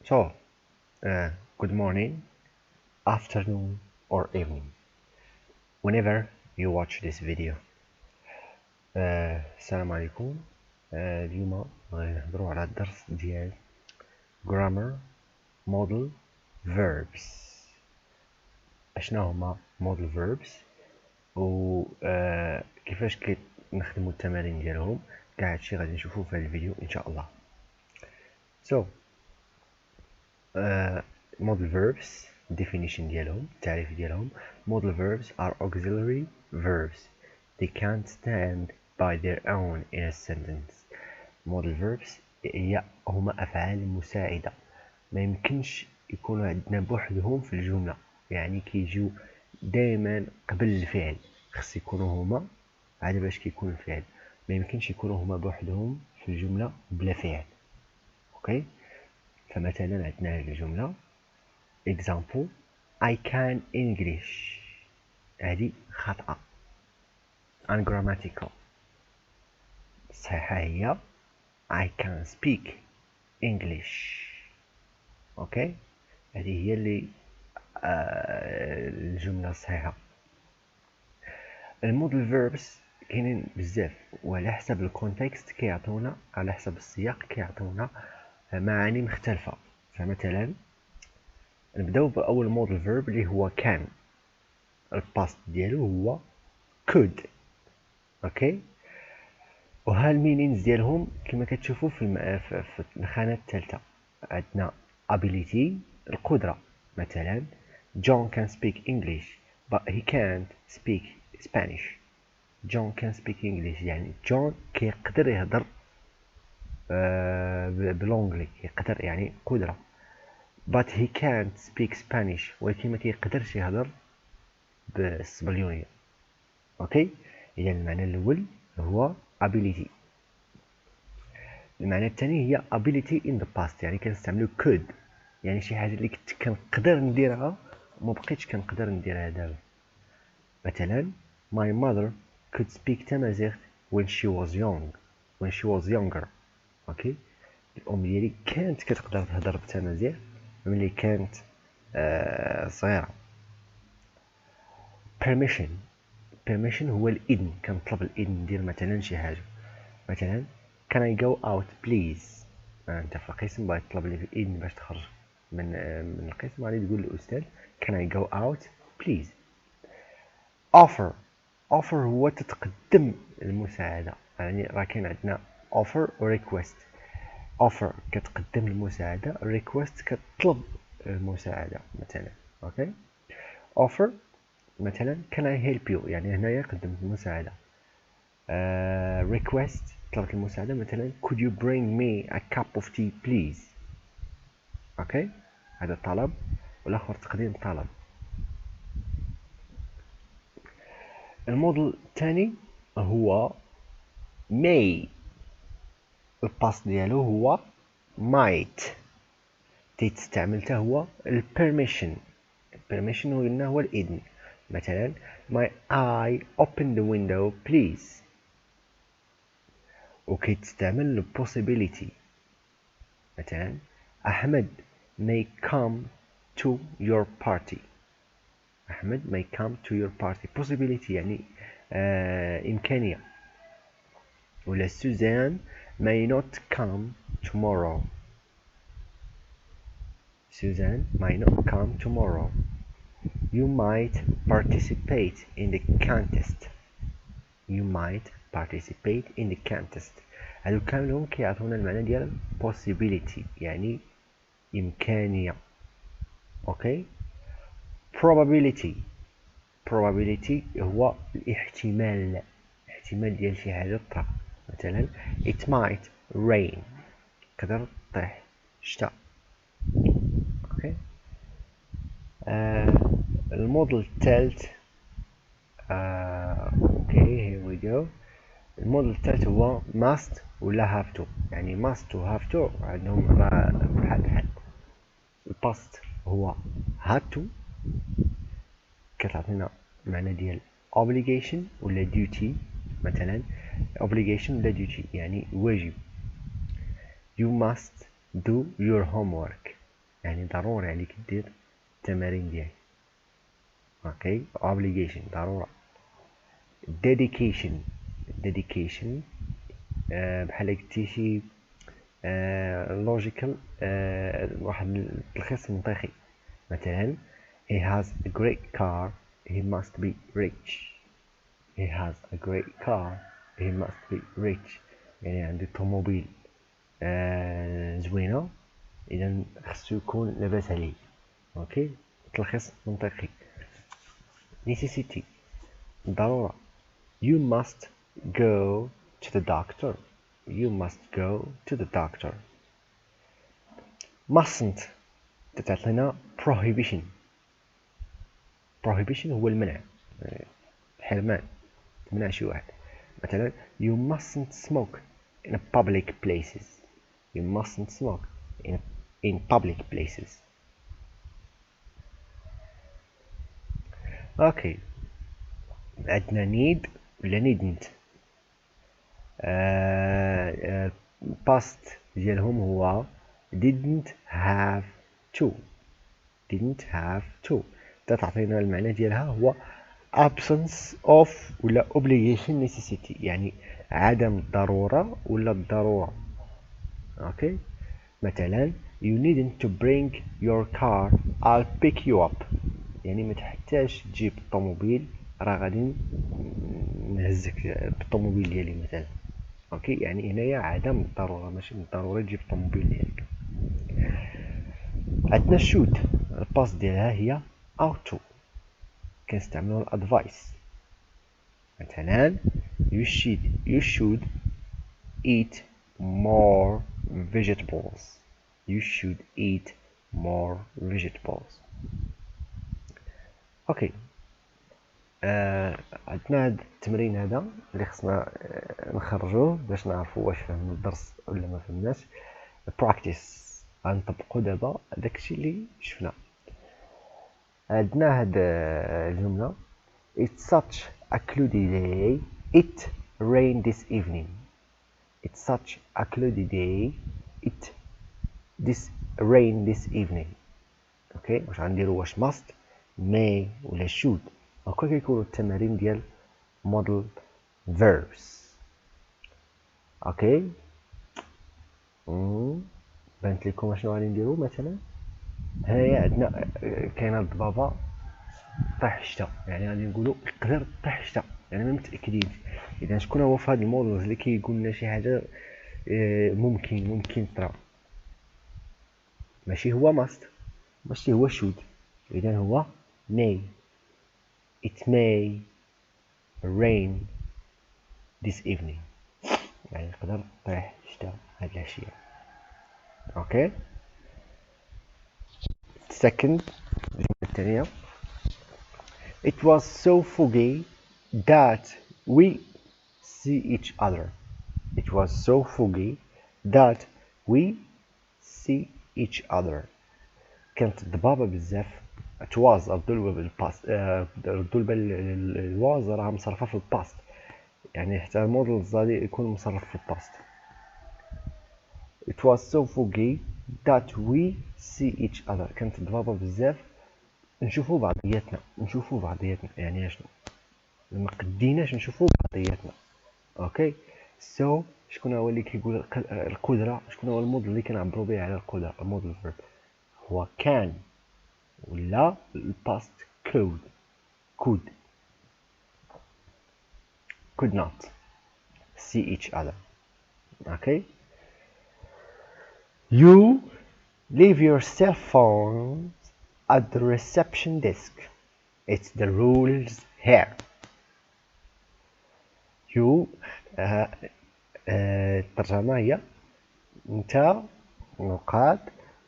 So, good morning, afternoon, or evening, whenever you watch this video. السلام عليكم. اليوم غادي نهضروا على الدرس ديال grammar model verbs. اشنا هما model verbs و كيفاش نخدموا التمارين ديالهم. كاع هادشي غادي نشوفوه في هذا الفيديو ان شاء الله. So model verbs definition ديالهم التعريف ديالهم. model verbs are auxiliary verbs. They can't stand by their own in a sentence. model verbs هما أفعال مساعدة ما يمكنش يكونوا عندنا بوحدهم في الجملة، يعني كيجيو دائما قبل الفعل، خص يكونوا هما عاد باش كيكون الفعل، ما يمكنش يكونوا هما بوحدهم في الجملة بلا فعل. اوكي، فمثلا عندنا هذه الجملة example I can English، هذه خطأ ungrammatical. الصحيحة هي I can speak English. اوكي، هذه هي اللي الجملة الصحيحة. الموديل فيربس كاينين بزاف، وعلى حسب الكونتكست كيعطونا، على حسب السياق كيعطونا معاني مختلفة. فمثلا نبداو بأول موديل فيرب اللي هو كان، الباست ديالو هو could. اوكي، وها المينينز ديالهم كما كتشوفوا في الخانه الثالثه. عندنا ability القدره، مثلا John can speak English but he can't speak Spanish. John can speak English يعني جون كيقدر يهضر بالونجلي، يقدر يعني قدره، but he can't speak Spanish ولكن ما كيقدرش يهضر بالسبليونيه. اوكي، اذا المعنى الاول هو ability. المعنى الثاني هي ability in the past، يعني كنستعملو could، يعني شي حاجه اللي كنت كنقدر نديرها وما بقيتش كنقدر نديرها دابا. مثلا my mother could speak Tamazight when she was younger. اوكي، الام ديالي كانت كتقدر تهضر بالتمازيغ ملي كانت صغيره. permission هو الاذن، كنطلب الاذن ندير مثلا شي حاجه. مثلا can I go out please، انت في القسم باغي تطلب لي الاذن باش تخرج من القسم، غادي تقول للاستاذ can I go out please. offer هو تتقدم المساعده، يعني راه كاين عندنا offer و request. offer كتقدم المساعده، request كتطلب المساعده مثلا. اوكي، offer مثلا can I help you، يعني هنايا قدمت المساعده. request طلبت المساعدة، مثلا could you bring me a cup of tea please. اوكي، هذا طلب والاخر تقديم طلب. الموديل الثاني هو may، الباست ديالو هو might. تستعمل حتى هو البيرميشن. البيرميشن قلنا هو الاذن، مثلا my eye open the window please. وكيتستعمل البوسيبيليتي، مثلا أحمد may come to your party. أحمد may come to your party. possibility يعني إمكانية. ولا Suzanne may not come tomorrow. Suzanne may not come tomorrow. You might participate in the contest. You might participate in the contest. هادو كاملهم كيعطونا المعنى ديال possibility يعني إمكانية. اوكي، probability هو الاحتمال ديال شي حاجه طرا. مثلا it might rain، تقدر طيح الشتاء. اوكي، الموديل الثالث اوكي هير وي جو. الموديل الثالث هو must ولا have to، يعني must و have to عندهم بحال. الباست هو had to، كتعطينا معنى ديال obligation ولا duty. مثلا obligation ولا duty يعني واجب. you must do your homework. يعني ضروري عليك دير التمارين ديالك. اوكي obligation ضرورة. dedication بحال قلتي شي logical واحد التلخيص منطقي. مثلا he has a great car he must be rich. he has a great car he must be rich يعني عنده طوموبيل زوينة إذا خصو يكون لاباس عليه. اوكي تلخيص منطقي. necessity ضرورة. you must go to the doctor. you must go to the doctor. mustn't تعطينا prohibition. prohibition هو المنع، حرمان، تمنع شي واحد. مثلا you mustn't smoke in public places. you mustn't smoke in public places. اوكي عندنا need ولا needn't. past ديالهم هو didn't have to. didn't have to تعطينا المعنى ديالها هو absence of ولا obligation necessity يعني عدم الضرورة ولا الضرورة. اوكي مثلا you needn't to bring your car I'll pick you up يعني ما تحتاج تجيب الطوموبيل راه غادي نهزك بالطوموبيل ديالي مثلا. اوكي يعني هنايا عدم الضرورة ماشي بالضرورة تجيب الطوموبيل ديالك. عندنا should الباس ديالها هي ought to كنستعملو الادفايس. مثلا you should eat more vegetables. you should eat more vegetables. اوكي عندنا هاد التمرين هذا اللي خصنا نخرجوه باش نعرفوا واش فهمنا الدرس ولا ما فهمناش. practice غنطبقوا دابا داكشي اللي شفنا. عندنا هاد الجملة it's such a cloudy day it rained this evening. it's such a cloudy day it rained this evening. اوكي واش غنديروا واش must may ولا should. هكا كيكونوا التمارين ديال modal verbs. اوكي بانت لكم شنو غادي نديروا. مثلا هنايا عندنا كاينه الضبابه طيح الشتا يعني غادي نقولوا يقدر طيح الشتا يعني ما متاكدين. اذا شكون هو في هاد المودلز اللي كيقول لنا شي حاجه ممكن ترى ماشي هو must ماشي هو should اذا هو may. it may rain this evening يعني يقدر طيح الشتا هاد العشيه. اوكي second الجمله الثانيه it was so foggy that we see each other. it was so foggy that we see each other. كانت ضبابه بزاف. it was ردوا البال بالباست ردوا البال الواز راه مصرفه في الباست يعني حتى الموديل غادي يكون مصرف في الباست. it was so foggy that we see each other. كانت ضبابه بزاف نشوفوا بعضياتنا يعني شنو ما قديناش نشوفوا بعضياتنا. اوكي سو شكون هو اللي كيقول القدره. شكون هو الموديل اللي كنعبروا به على القدره. الموديل فيرب هو كان ولا الباست could not see each other. okay you leave your cell phone at the reception desk. it's the rules here. you الترجمة هي انت نقاط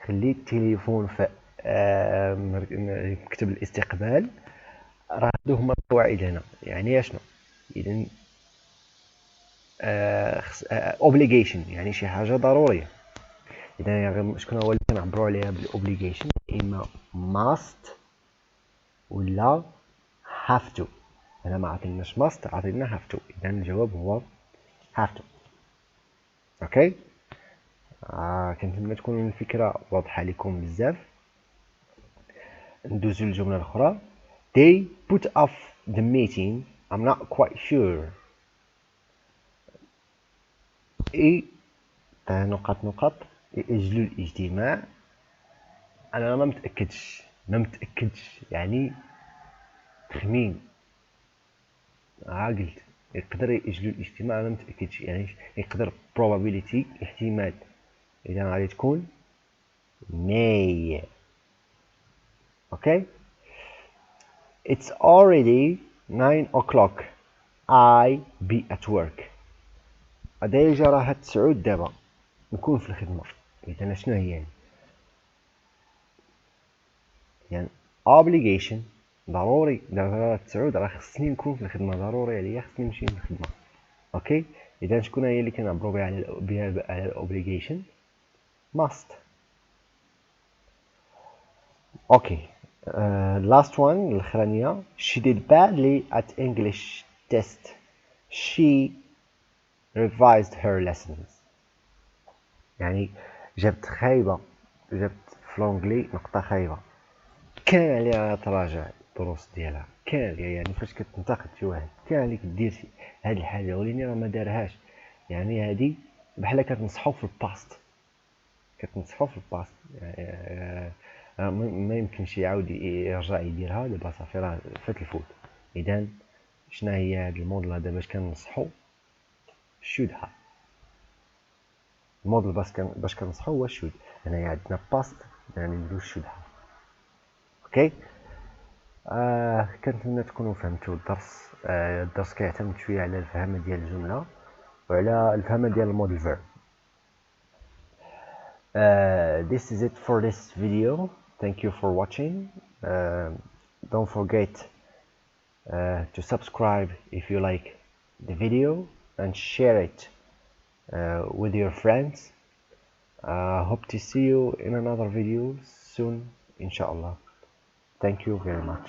خلي التليفون في مكتب الاستقبال. راه هادو هما القواعد هنا يعني شنو اذا obligation يعني شي حاجه ضروريه. اذا يعني شكون هو اللي كنعبروا عليها بالاوبليغيشن اما must ولا have to. هنا ما عطيناش must عطينا have to اذا الجواب هو have to. اوكي كنتمنى تكون الفكرة واضحة لكم بزاف. ندوزو للجملة الأخرى. They put off the meeting. I'm not quite sure. نقط يأجلوا الاجتماع. أنا ما متأكدش يعني تخمين. قلت يقدر يأجلوا الاجتماع، أنا ما متأكدش يعني يقدر probability احتمال. إذا غادي تكون may. Okay. It's already 9 o'clock. I be at work. ديجا راه 9 دابا نكون في الخدمة. إذا شنو هي يعني obligation ضروري. دابا 9 راه خصني نكون في الخدمة، ضروري عليا خصني نمشي للخدمة. اوكي. إذا شكون هي اللي كنعبرو بها على obligation؟ must. اوكي. last one الأخرانية. She did badly at English test. She revised her lessons. يعني جابت خايبة، جابت في لونجلي نقطة خايبة، كان عليها تراجع الدروس ديالها، كان عليها يعني فاش كتنتقد شي واحد كان عليك دير هاد الحاجة ولكن راه ما دارهاش. يعني هادي بحال كتنصحو في الباست، يعني ما يمكنش يعاود يرجع يديرها. دابا صافي راه فات الفوت. اذا شنو هي هاد الموديل هذا باش كنصحو شودها. الموديل باش كنصحو هو شود. هنايا عندنا باست يعني نديرو شودها. اوكي. كنتمنى تكونوا فهمتوا الدرس. الدرس كيعتمد شويه على الفهم ديال الجمله وعلى الفهم ديال الموديل فيرب. This is it for this video. Thank you for watching. Don't forget to subscribe if you like the video and share it with your friends. Hope to see you in another video soon, inshallah. Thank you very much.